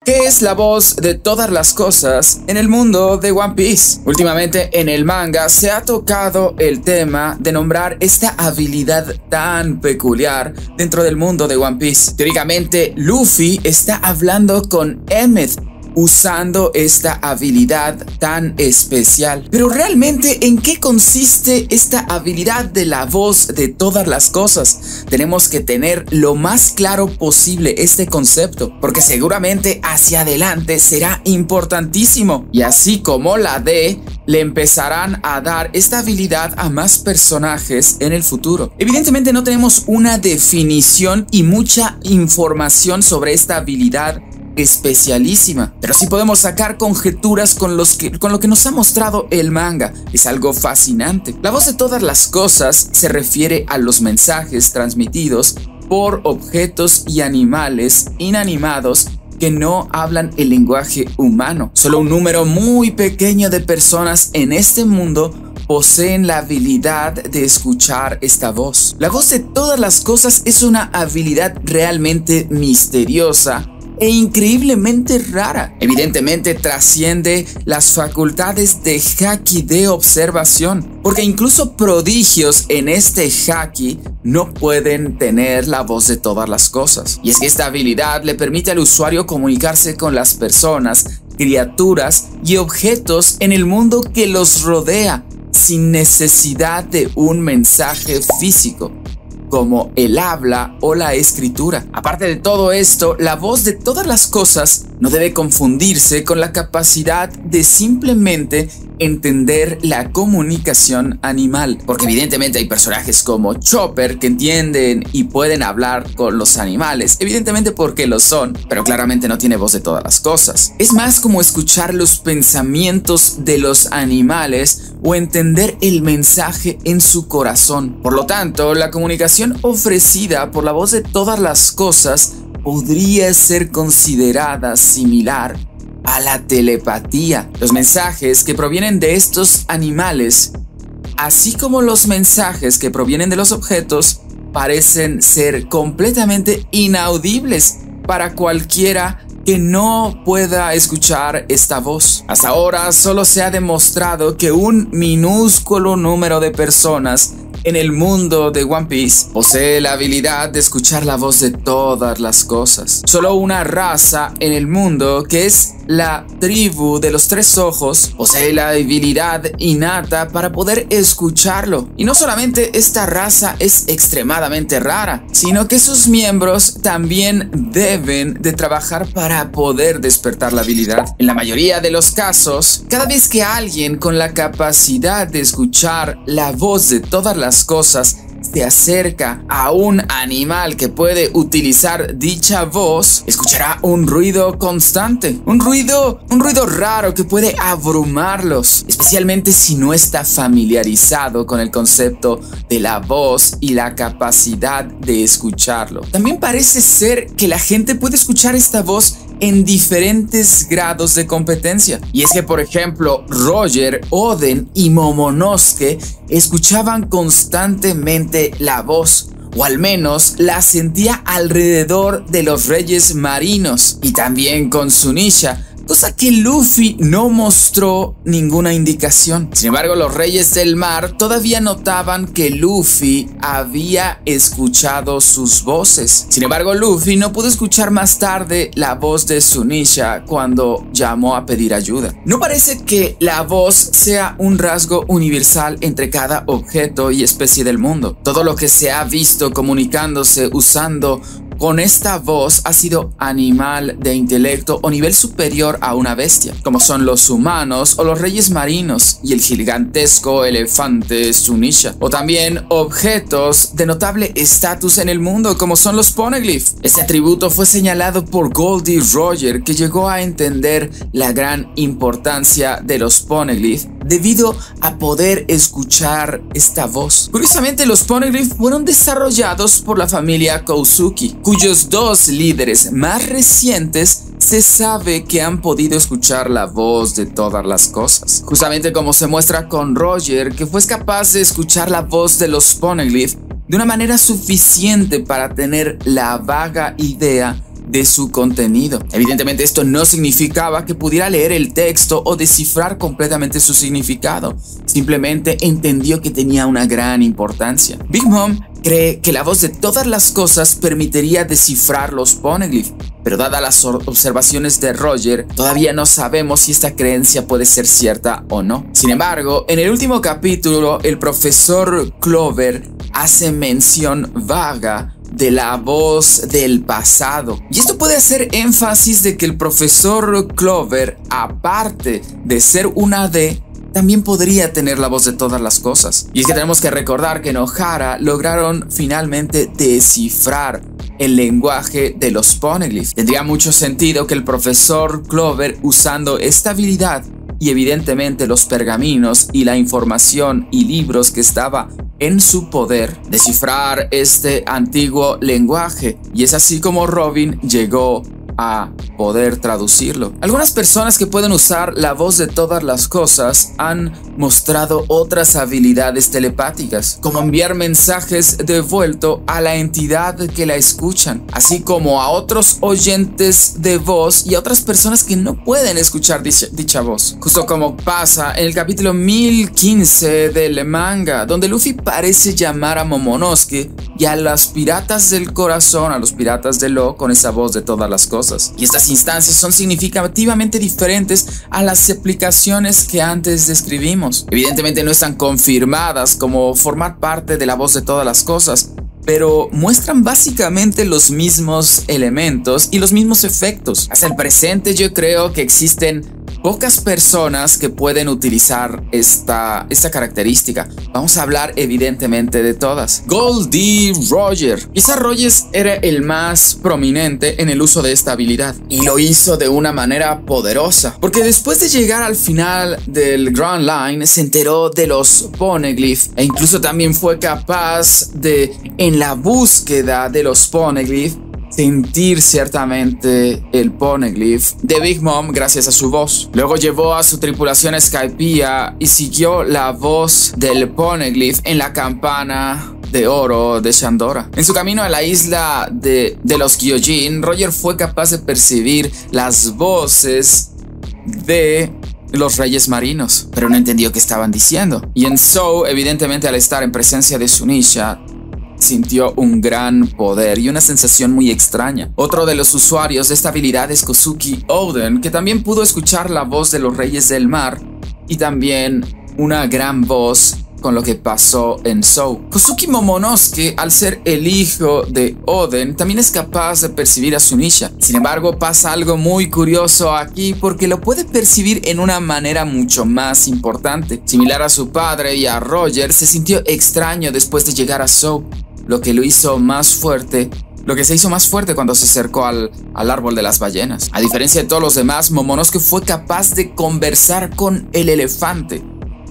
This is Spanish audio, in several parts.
¿Qué es la voz de todas las cosas en el mundo de One Piece? Últimamente en el manga se ha tocado el tema de nombrar esta habilidad tan peculiar dentro del mundo de One Piece. Teóricamente, Luffy está hablando con Emmet, usando esta habilidad tan especial. Pero realmente, ¿en qué consiste esta habilidad de la voz de todas las cosas? Tenemos que tener lo más claro posible este concepto, porque seguramente hacia adelante será importantísimo. Y así como la D, le empezarán a dar esta habilidad a más personajes en el futuro. Evidentemente no tenemos una definición y mucha información sobre esta habilidad especialísima, pero sí podemos sacar conjeturas con lo que nos ha mostrado el manga. Es algo fascinante. La voz de todas las cosas se refiere a los mensajes transmitidos por objetos y animales inanimados que no hablan el lenguaje humano. Solo un número muy pequeño de personas en este mundo poseen la habilidad de escuchar esta voz. La voz de todas las cosas es una habilidad realmente misteriosa e increíblemente rara. Evidentemente trasciende las facultades de Haki de observación, porque incluso prodigios en este Haki no pueden tener la voz de todas las cosas. Y es que esta habilidad le permite al usuario comunicarse con las personas, criaturas y objetos en el mundo que los rodea sin necesidad de un mensaje físico, como el habla o la escritura. Aparte de todo esto, la voz de todas las cosas no debe confundirse con la capacidad de simplemente entender la comunicación animal, porque evidentemente hay personajes como Chopper que entienden y pueden hablar con los animales, evidentemente porque lo son, pero claramente no tiene voz de todas las cosas. Es más como escuchar los pensamientos de los animales o entender el mensaje en su corazón. Por lo tanto, la comunicación ofrecida por la voz de todas las cosas podría ser considerada similar a la telepatía. Los mensajes que provienen de estos animales, así como los mensajes que provienen de los objetos, parecen ser completamente inaudibles para cualquiera que no pueda escuchar esta voz. Hasta ahora solo se ha demostrado que un minúsculo número de personas en el mundo de One Piece posee la habilidad de escuchar la voz de todas las cosas. Solo una raza en el mundo, que es la tribu de los tres ojos, posee la habilidad innata para poder escucharlo. Y no solamente esta raza es extremadamente rara, sino que sus miembros también deben de trabajar para poder despertar la habilidad. En la mayoría de los casos, cada vez que alguien con la capacidad de escuchar la voz de todas las cosas se acerca a un animal que puede utilizar dicha voz, escuchará un ruido constante, un ruido raro que puede abrumarlos, especialmente si no está familiarizado con el concepto de la voz y la capacidad de escucharlo. También parece ser que la gente puede escuchar esta voz en diferentes grados de competencia. Y es que, por ejemplo, Roger, Oden y Momonosuke escuchaban constantemente la voz, o al menos la sentía alrededor de los reyes marinos, y también con Zunisha, cosa que Luffy no mostró ninguna indicación. Sin embargo, los reyes del mar todavía notaban que Luffy había escuchado sus voces. Sin embargo, Luffy no pudo escuchar más tarde la voz de Zunisha cuando llamó a pedir ayuda. No parece que la voz sea un rasgo universal entre cada objeto y especie del mundo. Todo lo que se ha visto comunicándose usando con esta voz ha sido animal de intelecto o nivel superior a una bestia, como son los humanos o los reyes marinos y el gigantesco elefante Zunisha, o también objetos de notable estatus en el mundo, como son los Poneglyph. Este atributo fue señalado por Goldie Roger, que llegó a entender la gran importancia de los Poneglyph debido a poder escuchar esta voz. Curiosamente, los Poneglyph fueron desarrollados por la familia Kozuki, cuyos dos líderes más recientes se sabe que han podido escuchar la voz de todas las cosas. Justamente como se muestra con Roger, que fue capaz de escuchar la voz de los Poneglyph de una manera suficiente para tener la vaga idea de su contenido. Evidentemente esto no significaba que pudiera leer el texto o descifrar completamente su significado. Simplemente entendió que tenía una gran importancia. Big Mom cree que la voz de todas las cosas permitiría descifrar los poneglyphs, pero dadas las observaciones de Roger, todavía no sabemos si esta creencia puede ser cierta o no. Sin embargo, en el último capítulo, el profesor Clover hace mención vaga de la voz del pasado. Y esto puede hacer énfasis de que el profesor Clover, aparte de ser una D, también podría tener la voz de todas las cosas. Y es que tenemos que recordar que en Ohara lograron finalmente descifrar el lenguaje de los poneglyphs. Tendría mucho sentido que el profesor Clover, usando esta habilidad y evidentemente los pergaminos y la información y libros que estaba en su poder, descifrar este antiguo lenguaje. Y es así como Robin llegó a poder traducirlo. Algunas personas que pueden usar la voz de todas las cosas han mostrado otras habilidades telepáticas, como enviar mensajes de vuelto a la entidad que la escuchan, así como a otros oyentes de voz y a otras personas que no pueden escuchar dicha voz. Justo como pasa en el capítulo 1015 del manga, donde Luffy parece llamar a Momonosuke y a los piratas del corazón, a los piratas de Law, con esa voz de todas las cosas. Y estas instancias son significativamente diferentes a las explicaciones que antes describimos. Evidentemente no están confirmadas como formar parte de la voz de todas las cosas, pero muestran básicamente los mismos elementos y los mismos efectos. Hasta el presente yo creo que existen pocas personas que pueden utilizar esta característica. Vamos a hablar evidentemente de todas. Goldie Roger. Quizá Rogers era el más prominente en el uso de esta habilidad, y lo hizo de una manera poderosa, porque después de llegar al final del Grand Line se enteró de los poneglyphs e incluso también fue capaz de, en la búsqueda de los poneglyphs, sentir ciertamente el poneglyph de Big Mom gracias a su voz. Luego llevó a su tripulación a Skypiea y siguió la voz del poneglyph en la campana de oro de Shandora. En su camino a la isla de los Gyojin, Roger fue capaz de percibir las voces de los reyes marinos, pero no entendió qué estaban diciendo. Y en Zou, evidentemente, al estar en presencia de Sunisha, sintió un gran poder y una sensación muy extraña. Otro de los usuarios de esta habilidad es Kosuki Oden, que también pudo escuchar la voz de los reyes del mar y también una gran voz con lo que pasó en Zou. Kosuki Momonosuke, al ser el hijo de Oden, también es capaz de percibir a Sunisha. Sin embargo, pasa algo muy curioso aquí, porque lo puede percibir en una manera mucho más importante. Similar a su padre y a Roger, se sintió extraño después de llegar a Zou, lo que se hizo más fuerte cuando se acercó al árbol de las ballenas. A diferencia de todos los demás, Momonosuke fue capaz de conversar con el elefante.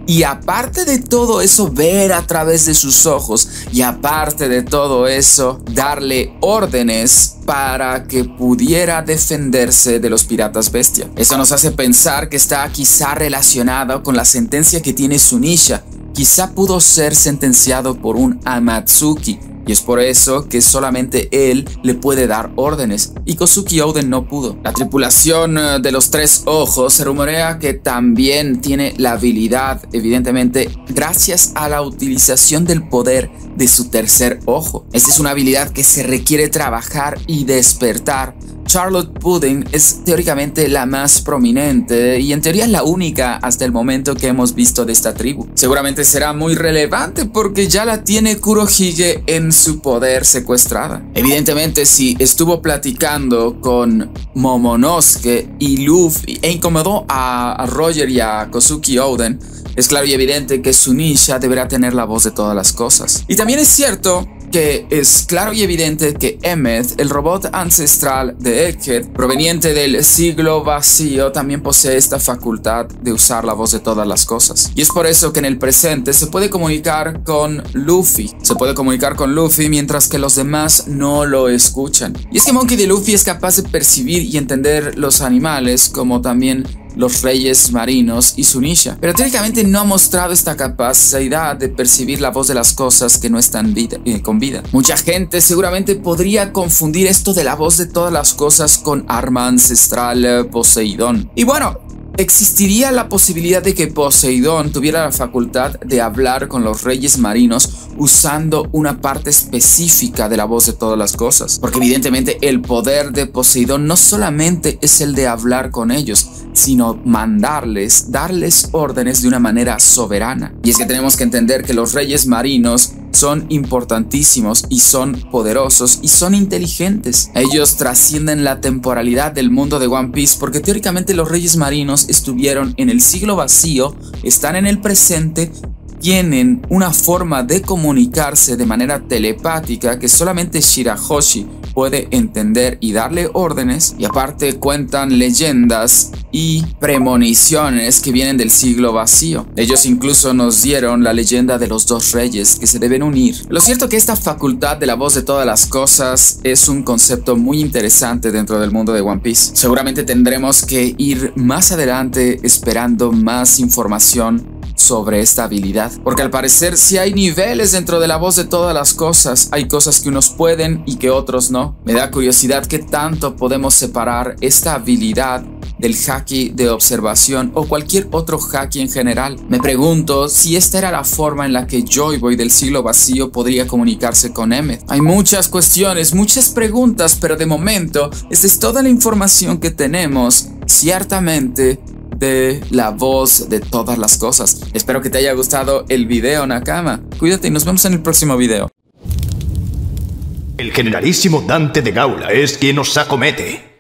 Y aparte de todo eso, ver a través de sus ojos. Y aparte de todo eso, darle órdenes para que pudiera defenderse de los piratas bestia. Eso nos hace pensar que está quizá relacionado con la sentencia que tiene Sunisha. Quizá pudo ser sentenciado por un Amatsuki, y es por eso que solamente él le puede dar órdenes, y Kosuki Oden no pudo. La tripulación de los tres ojos se rumorea que también tiene la habilidad, evidentemente, gracias a la utilización del poder de su tercer ojo. Esta es una habilidad que se requiere trabajar y despertar. Charlotte Pudding es teóricamente la más prominente y en teoría la única hasta el momento que hemos visto de esta tribu. Seguramente será muy relevante porque ya la tiene Kurohige en su poder secuestrada. Evidentemente, si estuvo platicando con Momonosuke y Luffy e incomodó a Roger y a Kosuki Oden, es claro y evidente que Sunisha deberá tener la voz de todas las cosas. Y también es cierto que es claro y evidente que Emmet, el robot ancestral de Egghead, proveniente del siglo vacío, también posee esta facultad de usar la voz de todas las cosas. Y es por eso que en el presente se puede comunicar con Luffy. Mientras que los demás no lo escuchan. Y es que Monkey D. Luffy es capaz de percibir y entender los animales, como también los reyes marinos y Zunisha. Pero teóricamente no ha mostrado esta capacidad de percibir la voz de las cosas que no están con vida. Mucha gente seguramente podría confundir esto de la voz de todas las cosas con arma ancestral Poseidón. Y bueno, existiría la posibilidad de que Poseidón tuviera la facultad de hablar con los reyes marinos usando una parte específica de la voz de todas las cosas. Porque evidentemente el poder de Poseidón no solamente es el de hablar con ellos, sino darles órdenes de una manera soberana. Y es que tenemos que entender que los reyes marinos son importantísimos y son poderosos y son inteligentes. Ellos trascienden la temporalidad del mundo de One Piece porque teóricamente los reyes marinos estuvieron en el siglo vacío, están en el presente, tienen una forma de comunicarse de manera telepática que solamente Shirahoshi puede entender y darle órdenes, y aparte cuentan leyendas y premoniciones que vienen del siglo vacío. Ellos incluso nos dieron la leyenda de los dos reyes que se deben unir. Lo cierto es que esta facultad de la voz de todas las cosas es un concepto muy interesante dentro del mundo de One Piece. Seguramente tendremos que ir más adelante esperando más información sobre esta habilidad, porque al parecer si hay niveles dentro de la voz de todas las cosas, hay cosas que unos pueden y que otros no. Me da curiosidad qué tanto podemos separar esta habilidad del haki de observación o cualquier otro haki en general. Me pregunto si esta era la forma en la que Joy Boy del siglo vacío podría comunicarse con Emmet. Hay muchas cuestiones, muchas preguntas, pero de momento esta es toda la información que tenemos, ciertamente, de la voz de todas las cosas. Espero que te haya gustado el video, Nakama. Cuídate y nos vemos en el próximo video. El generalísimo Dante de Gaula es quien nos acomete.